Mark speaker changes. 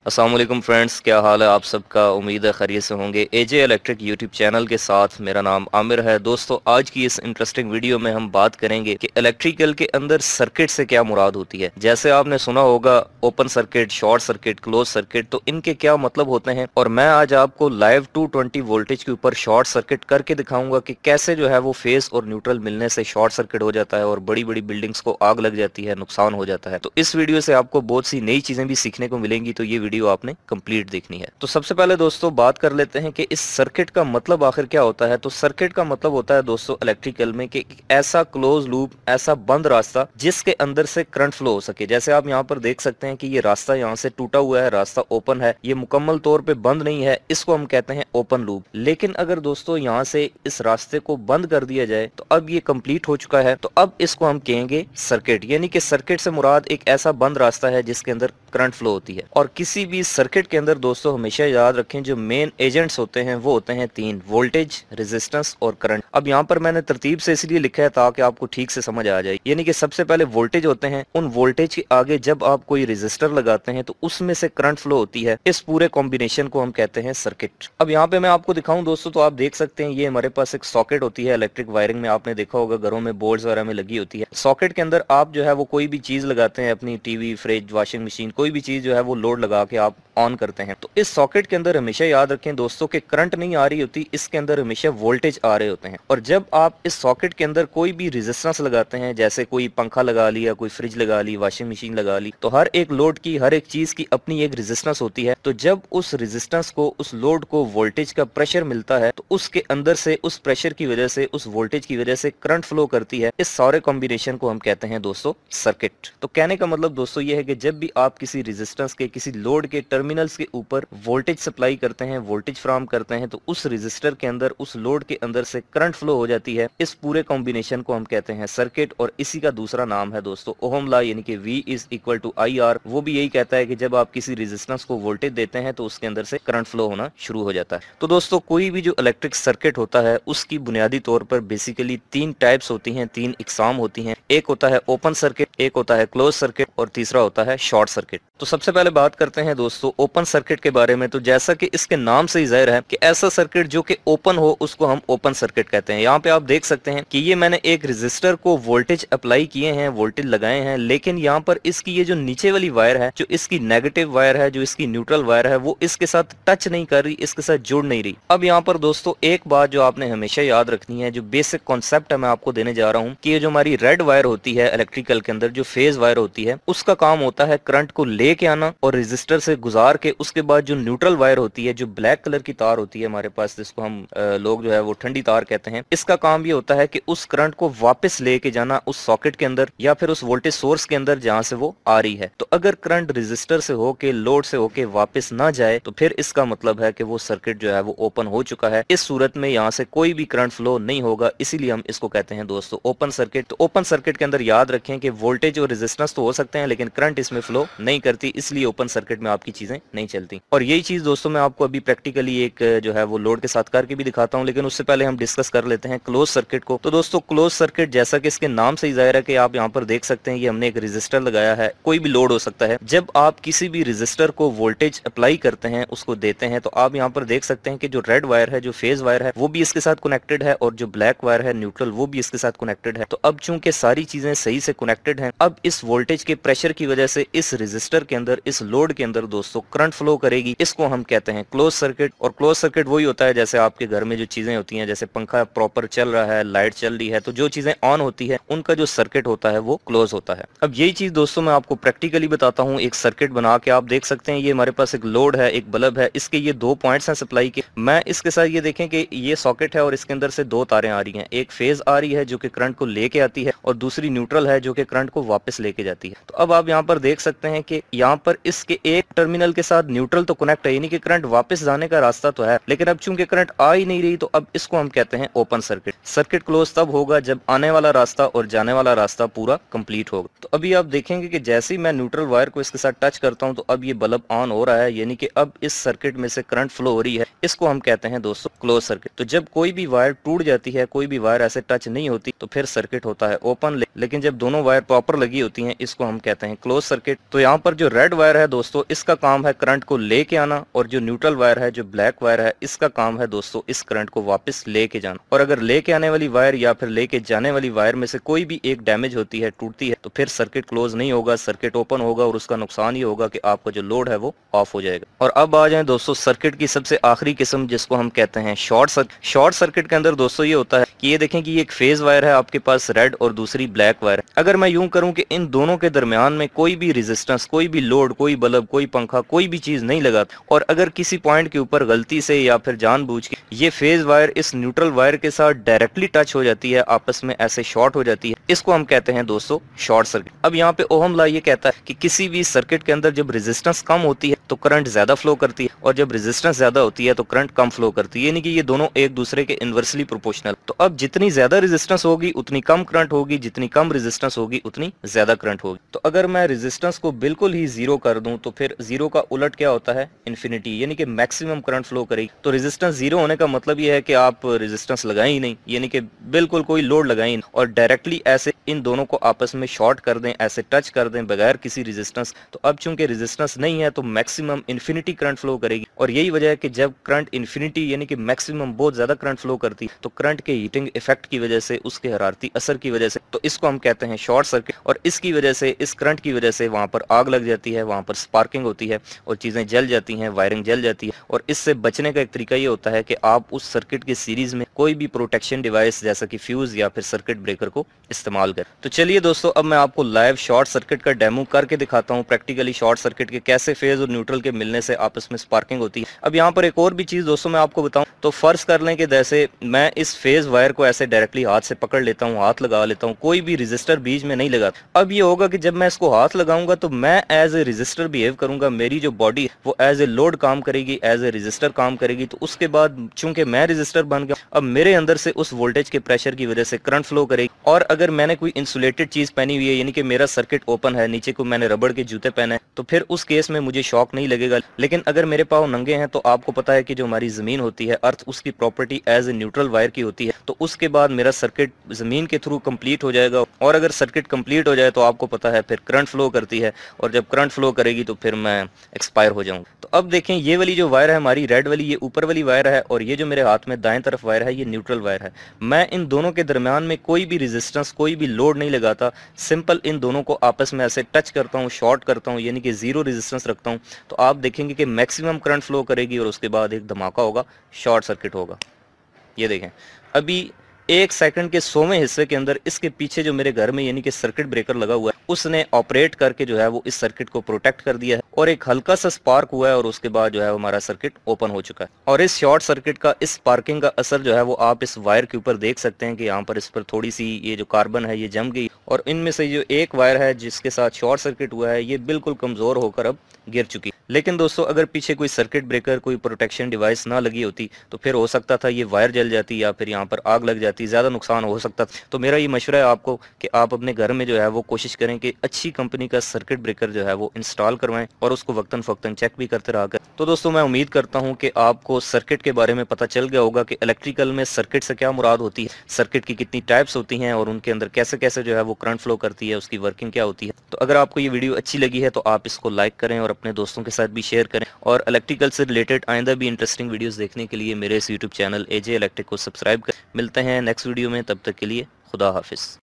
Speaker 1: अस्सलाम वालेकुम फ्रेंड्स, क्या हाल है आप सबका। उम्मीद है खैरियत से होंगे। एजे इलेक्ट्रिक यूट्यूब चैनल के साथ मेरा नाम आमिर है। दोस्तों, आज की इस इंटरेस्टिंग वीडियो में हम बात करेंगे कि इलेक्ट्रिकल के अंदर सर्किट से क्या मुराद होती है। जैसे आपने सुना होगा open circuit, short circuit, close circuit, तो इनके क्या मतलब होते हैं। और मैं आज आपको लाइव 220 वोल्टेज के ऊपर शॉर्ट सर्किट करके दिखाऊंगा कि कैसे जो है वो फेस और न्यूट्रल मिलने से शॉर्ट सर्किट हो जाता है और बड़ी बड़ी बिल्डिंग्स को आग लग जाती है, नुकसान हो जाता है। तो इस वीडियो से आपको बहुत सी नई चीजें भी सीखने को मिलेंगी, तो ये वीडियो आपने कंप्लीट देखनी है। तो सबसे पहले दोस्तों बात कर लेते हैं कि इस सर्किट का मतलब आखिर क्या होता है। तो सर्किट का मतलब होता है दोस्तों इलेक्ट्रिकल में कि ऐसा क्लोज लूप, ऐसा बंद रास्ता जिसके अंदर से करंट फ्लो हो सके। जैसे आप यहाँ पर देख सकते हैं कि ये रास्ता यहाँ से टूटा हुआ है, रास्ता ओपन है, ये मुकम्मल तौर पे बंद नहीं है, इसको हम कहते हैं ओपन लूप। लेकिन अगर दोस्तों यहाँ से इस रास्ते को बंद कर दिया जाए तो अब ये कंप्लीट हो चुका है, तो अब इसको हम कहेंगे सर्किट। यानी कि सर्किट से मुराद एक ऐसा बंद रास्ता है जिसके अंदर करंट फ्लो होती है। और किसी भी सर्किट के अंदर दोस्तों हमेशा याद रखें जो मेन एजेंट्स होते हैं वो होते हैं तीन: वोल्टेज, रेजिस्टेंस और करंट। अब यहाँ पर मैंने तरतीब से इसलिए लिखा है ताकि आपको ठीक से समझ आ जाए। यानी कि सबसे पहले वोल्टेज होते हैं, उन वोल्टेज के आगे जब आप कोई रेजिस्टर लगाते हैं तो उसमें से करंट फ्लो होती है। इस पूरे कॉम्बिनेशन को हम कहते हैं सर्किट। अब यहाँ पे मैं आपको दिखाऊं दोस्तों, तो आप देख सकते हैं ये हमारे पास एक सॉकेट होती है। इलेक्ट्रिक वायरिंग में आपने देखा होगा घरों में बोर्ड्स वगैरह में लगी होती है। सॉकेट के अंदर आप जो है वो कोई भी चीज लगाते हैं, अपनी टीवी, फ्रिज, वॉशिंग मशीन, कोई भी चीज जो है वो लोड लगा के आप ऑन करते हैं। तो इस सॉकेट के अंदर हमेशा याद रखें दोस्तों कि करंट नहीं आ रही होती, इसके अंदर हमेशा वोल्टेज आ रहे होते हैं। और जब आप इस सॉकेट के अंदर कोई भी रेजिस्टेंस लगाते हैं, जैसे कोई पंखा लगा लिया, कोई फ्रिज लगा ली, वॉशिंग मशीन लगा ली, तो हर एक लोड की, हर एक चीज की अपनी एक रेजिस्टेंस होती है। तो जब उस रेजिस्टेंस को, उस लोड को वोल्टेज का प्रेशर मिलता है तो उसके अंदर से उस प्रेशर की वजह से, उस वोल्टेज की वजह से करंट फ्लो करती है। इस सारे कॉम्बिनेशन को हम कहते हैं दोस्तों सर्किट। तो कहने का मतलब दोस्तों ये है कि जब भी आप किसी रेजिस्टेंस के, किसी लोड के टर्मिनल्स के ऊपर वोल्टेज सप्लाई करते हैं, वोल्टेज फ्राहम करते हैं, तो उस रेजिस्टर के अंदर, उस लोड के अंदर से करंट फ्लो हो जाती है। इस पूरे कॉम्बिनेशन को हम कहते हैं सर्किट। और इसी का दूसरा नाम है दोस्तों ओहम लॉ, यानी कि V is equal to IR। वो भी यही कहता है कि जब आप किसी रेजिस्टेंस को वोल्टेज देते हैं तो उसके अंदर से करंट फ्लो होना शुरू हो जाता है। तो दोस्तों कोई भी जो इलेक्ट्रिक सर्किट होता है उसकी बुनियादी तौर पर बेसिकली तीन टाइप्स होती हैं, तीन इकसाम होती हैं। एक होता है ओपन सर्किट, एक होता है क्लोज सर्किट और तीसरा होता है शॉर्ट सर्किट। तो सबसे पहले बात करते हैं दोस्तों ओपन सर्किट के बारे में। तो जैसा कि इसके नाम से ही जाहिर है कि ऐसा सर्किट जो कि ओपन हो उसको हम ओपन सर्किट कहते हैं। यहाँ पे आप देख सकते हैं कि ये मैंने एक रेजिस्टर को वोल्टेज अप्लाई किए हैं, वोल्टेज लगाए हैं, लेकिन यहाँ पर इसकी ये जो नीचे वाली वायर है, जो इसकी नेगेटिव वायर है, जो इसकी न्यूट्रल वायर है, वो इसके साथ टच नहीं कर रही, इसके साथ जुड़ नहीं रही। अब यहाँ पर दोस्तों एक बात जो आपने हमेशा याद रखनी है, जो बेसिक कॉन्सेप्ट है मैं आपको देने जा रहा हूँ कि ये जो हमारी रेड वायर होती है इलेक्ट्रिकल के अंदर, जो फेज वायर होती है, उसका काम होता है करंट को लेके आना और रेजिस्टर से गुजार के उसके बाद जो न्यूट्रल वायर होती है, जो ब्लैक कलर की तार होती है हमारे पास, जिसको हम लोग जो है वो ठंडी तार कहते हैं, इसका काम ये होता है कि उस करंट को वापस लेके जाना उस सॉकेट के अंदर या फिर उस वोल्टेज सोर्स के अंदर जहां से वो आ रही है। तो अगर करंट रेजिस्टर से होके, लोड से होके वापस ना जाए तो फिर इसका मतलब है कि वो सर्किट जो है वो ओपन हो चुका है। इस सूरत में यहाँ से कोई भी करंट फ्लो नहीं होगा, इसीलिए हम इसको कहते हैं दोस्तों ओपन सर्किट। तो ओपन सर्किट के अंदर याद रखें कि वोल्टेज और रेजिस्टेंस तो हो सकते हैं लेकिन करंट इसमें फ्लो नहीं करती, इसलिए ओपन सर्किट में आपकी चीजें नहीं चलती। और यही चीज दोस्तों मैं आपको अभी प्रैक्टिकली एक जो है वो लोड के साथ करके भी दिखाता हूं, लेकिन उससे पहले हम डिस्कस कर लेते हैं क्लोज सर्किट को। तो दोस्तों क्लोज सर्किट जैसा कि इसके नाम से ही जाहिर है कि आप यहाँ पर देख सकते हैं ये हमने एक रेजिस्टर लगाया है, कोई भी लोड हो सकता है। जब आप किसी भी रेजिस्टर को वोल्टेज अप्लाई करते हैं, उसको देते हैं, तो आप यहाँ पर देख सकते हैं कि जो रेड वायर है, जो फेज वायर है, वो भी इसके साथ कनेक्टेड है और जो ब्लैक वायर है न्यूट्रल, वो भी इसके साथ कनेक्टेड है। तो अब चूंकि सारी चीजें सही से कनेक्टेड हैं, अब इस वोल्टेज के प्रेशर की वजह से इस रेजिस्टर के अंदर, इस लोड के अंदर दोस्तों करंट फ्लो करेगी। इसको हम कहते हैं क्लोज सर्किट। और क्लोज सर्किट वही होता है जैसे आपके घर में जो चीजें होती हैं, जैसे पंखा प्रॉपर चल रहा है, लाइट चल रही है, तो जो चीजें ऑन होती है उनका जो सर्किट होता है वो क्लोज होता है। अब यही चीज दोस्तों मैं आपको प्रैक्टिकली बताता हूँ। एक सर्किट बना के आप देख सकते हैं, ये हमारे पास एक लोड है, एक बल्ब है, इसके ये दो पॉइंट्स हैं सप्लाई के। मैं इसके साथ ये देखें कि ये सॉकेट है और इसके अंदर से दो तारें आ रही हैं, एक फेज आ रही है जो कि करंट को लेके आती है और दूसरी न्यूट्रल है जो कि करंट को वापस लेके जाती है। तो अब आप यहाँ पर देख सकते हैं कि यहाँ पर इसके एक टर्मिनल के साथ न्यूट्रल तो कनेक्ट है, यानी कि करंट वापस जाने का रास्ता तो है, लेकिन अब चूंकि करंट आ ही नहीं रही तो अब इसको हम कहते हैं ओपन सर्किट। सर्किट क्लोज तब होगा जब आने वाला रास्ता और जाने वाला रास्ता पूरा कंप्लीट होगा। तो अभी आप देखेंगे कि जैसे ही मैं न्यूट्रल वायर को इसके साथ टच करता हूं तो अब ये बल्ब ऑन हो रहा है, यानी कि अब इस सर्किट में से करंट फ्लो हो रही है। इसको हम कहते हैं दोस्तों क्लोज सर्किट। तो जब कोई भी वायर टूट जाती है, कोई भी वायर ऐसे टच नहीं होती, तो फिर सर्किट होता है ओपन। लेकिन जब दोनों वायर प्रॉपर लगी होती हैं, इसको हम कहते हैं क्लोज सर्किट। तो यहाँ पर जो रेड वायर है दोस्तों, इसका काम काम है करंट को लेके आना, और जो न्यूट्रल वायर है, जो ब्लैक वायर है, इसका काम है दोस्तों इस करंट को वापस लेके जाना। और अगर लेके आने वाली वायर या फिर लेके जाने वाली वायर में से कोई भी एक डैमेज होती है, टूटती है, तो फिर सर्किट क्लोज नहीं होगा, सर्किट ओपन होगा और उसका नुकसान ये होगा कि आपका जो लोड है वो ऑफ हो जाएगा। और अब आ जाए दोस्तों सर्किट की सबसे आखिरी किस्म, जिसको हम कहते हैं शॉर्ट सर्किट। शॉर्ट सर्किट के अंदर दोस्तों ये होता है कि ये देखें कि एक फेज वायर है आपके पास रेड और दूसरी ब्लैक वायर है। अगर मैं यूं करूं कि इन दोनों के दरमियान में कोई भी रेजिस्टेंस, कोई भी लोड, कोई बल्ब, कोई पंखा, कोई भी चीज नहीं लगा, और अगर किसी पॉइंट के ऊपर गलती से या फिर जानबूझ के ये फेज वायर इस न्यूट्रल वायर के साथ डायरेक्टली टच हो जाती है, आपस में ऐसे शॉर्ट हो जाती है, इसको हम कहते हैं दोस्तों शॉर्ट सर्किट। अब यहाँ पे ओहम लॉ ये कहता है कि किसी भी सर्किट के अंदर जब रेजिस्टेंस कम होती है तो करंट ज्यादा फ्लो करती है, और जब रेजिस्टेंस ज्यादा होती है तो करंट कम फ्लो करती है, यानी कि ये दोनों एक दूसरे के इनवर्सली प्रोपोर्शनल। तो अब जितनी ज्यादा रेजिस्टेंस होगी उतनी कम करंट होगी, जितनी कम रेजिस्टेंस होगी उतनी ज्यादा करंट होगी। तो अगर मैं रेजिस्टेंस को बिल्कुल ही जीरो कर दूं तो फिर जीरो का उलट क्या होता है, इन्फिनिटी, यानी कि मैक्सिमम करंट फ्लो करेगी। तो रेजिस्टेंस जीरो होने का मतलब ये है कि आप रेजिस्टेंस लगाएं ही नहीं, यानी कि बिल्कुल कोई लोड लगाएं नहीं, और डायरेक्टली ऐसे इन दोनों को आपस में शॉर्ट कर दें, ऐसे टच कर दें बगैर किसी रेजिस्टेंस। तो अब चूंकि रेजिस्टेंस नहीं है तो मैक्सिमम इन्फिनिटी करंट फ्लो करेगी, और यही वजह है कि जब करंट इन्फिनिटी यानी कि मैक्सिमम बहुत ज्यादा करंट फ्लो करती है तो करंट के हीटिंग इफेक्ट की वजह से, उसके हरारती असर की वजह से, तो इसको हम कहते हैं शॉर्ट सर्किट। और इसकी वजह से, इस करंट की वजह से वहां पर आग लग जाती है, वहां पर स्पार्किंग होती है और चीजें जल जाती हैं, वायरिंग जल जाती है। और इससे बचने का एक तरीका ये होता है कि आप उस सर्किट की सीरीज में कोई भी प्रोटेक्शन डिवाइस जैसा कि फ्यूज या फिर सर्किट ब्रेकर को इस्तेमाल करें। तो चलिए दोस्तों, अब मैं आपको लाइव शॉर्ट सर्किट का डेमो करके दिखाता हूँ, प्रैक्टिकली शॉर्ट सर्किट के कैसे फेज और न्यूट्रल के मिलने से आपस में स्पार्किंग होती है। अब यहाँ पर एक और भी चीज दोस्तों मैं आपको बताऊं, तो फर्ज कर लें कि जैसे मैं इस फेज वायर को ऐसे डायरेक्टली हाथ से पकड़ लेता हूँ, हाथ लगा लेता हूँ, कोई भी रजिस्टर बीच में नहीं लगा। अब ये होगा कि जब मैं इसको हाथ लगाऊंगा तो मैं एज ए रजिस्टर बिहेव करूंगा, मेरी जो बॉडी वो एज ए लोड काम करेगी, एज ए रजिस्टर काम करेगी। तो उसके बाद चूंकि मैं रजिस्टर बन गया, अब मेरे अंदर से उस वोल्टेज के प्रेशर की वजह से करंट फ्लो करेगी। और अगर मैंने कोई इंसुलेटेड चीज पहनी हुई है, यानी कि मेरा सर्किट ओपन है, नीचे को मैंने रबड़ के जूते पहने, तो फिर उस केस में मुझे शॉक नहीं लगेगा। लेकिन अगर मेरे पाँव नंगे हैं, तो आपको पता है कि जो हमारी जमीन होती है, अर्थ, उसकी property as a neutral wire की होती है। तो उसके बाद मेरा सर्किट जमीन के थ्रू कंप्लीट हो जाएगा, और अगर सर्किट कंप्लीट हो जाए तो आपको पता है फिर करंट फ्लो करती है, और जब करंट फ्लो करेगी तो फिर मैं एक्सपायर हो जाऊंगा। तो अब देखें, ये वाली जो वायर है हमारी रेड वाली, ये ऊपर वाली वायर है, और ये जो मेरे हाथ में दाएं तरफ वायर है ये न्यूट्रल वायर है। मैं इन दोनों के दरमियान में कोई भी रेजिस्टेंस, कोई भी लोड नहीं लगाता, सिंपल इन दोनों को आपस में ऐसे टच करता हूँ, शॉर्ट करता हूँ, यानी कि जीरो रेजिस्टेंस रखता हूँ। तो आप देखेंगे कि मैक्सिमम करंट फ्लो करेगी और उसके बाद एक धमाका होगा, शॉर्ट सर्किट होगा। ये देखें, अभी 1 सेकंड के 100वें हिस्से के अंदर इसके पीछे जो मेरे घर में यानी कि सर्किट ब्रेकर लगा हुआ है, उसने ऑपरेट करके जो है वो इस सर्किट को प्रोटेक्ट कर दिया है, और एक हल्का सा स्पार्क हुआ है, और उसके बाद जो है हमारा सर्किट ओपन हो चुका है। और इस शॉर्ट सर्किट का, इस स्पार्किंग का असर जो है वो आप इस वायर के ऊपर देख सकते हैं कि यहाँ पर इस पर थोड़ी सी ये जो कार्बन है ये जम गई, और इनमें से जो एक वायर है जिसके साथ शॉर्ट सर्किट हुआ है ये बिल्कुल कमजोर होकर अब गिर चुकी। लेकिन दोस्तों, अगर पीछे कोई सर्किट ब्रेकर, कोई प्रोटेक्शन डिवाइस ना लगी होती तो फिर हो सकता था ये वायर जल जाती या फिर यहाँ पर आग लग जाती, ज्यादा नुकसान हो सकता था। तो मेरा ये मशवरा है आपको कि आप अपने घर में जो है वो कोशिश करें कि अच्छी कंपनी का सर्किट ब्रेकर जो है वो इंस्टॉल करवाएं, और उसको वक्तन फक्तन चेक भी करते रहा कर। तो दोस्तों, मैं उम्मीद करता हूँ कि आपको सर्किट के बारे में पता चल गया होगा कि इलेक्ट्रिकल में सर्किट से क्या मुराद होती है, सर्किट की कितनी टाइप्स होती हैं, और उनके अंदर कैसे कैसे जो है वो करंट फ्लो करती है, उसकी वर्किंग क्या होती है। तो अगर आपको ये वीडियो अच्छी लगी है तो आप इसको लाइक करें और अपने दोस्तों के साथ भी शेयर करें, और इलेक्ट्रिकल से रिलेटेड आइंदा भी इंटरेस्टिंग वीडियोस देखने के लिए मेरे इस यूट्यूब चैनल एजे इलेक्ट्रिक को सब्सक्राइब करें। मिलते हैं नेक्स्ट वीडियो में, तब तक के लिए खुदा हाफिज।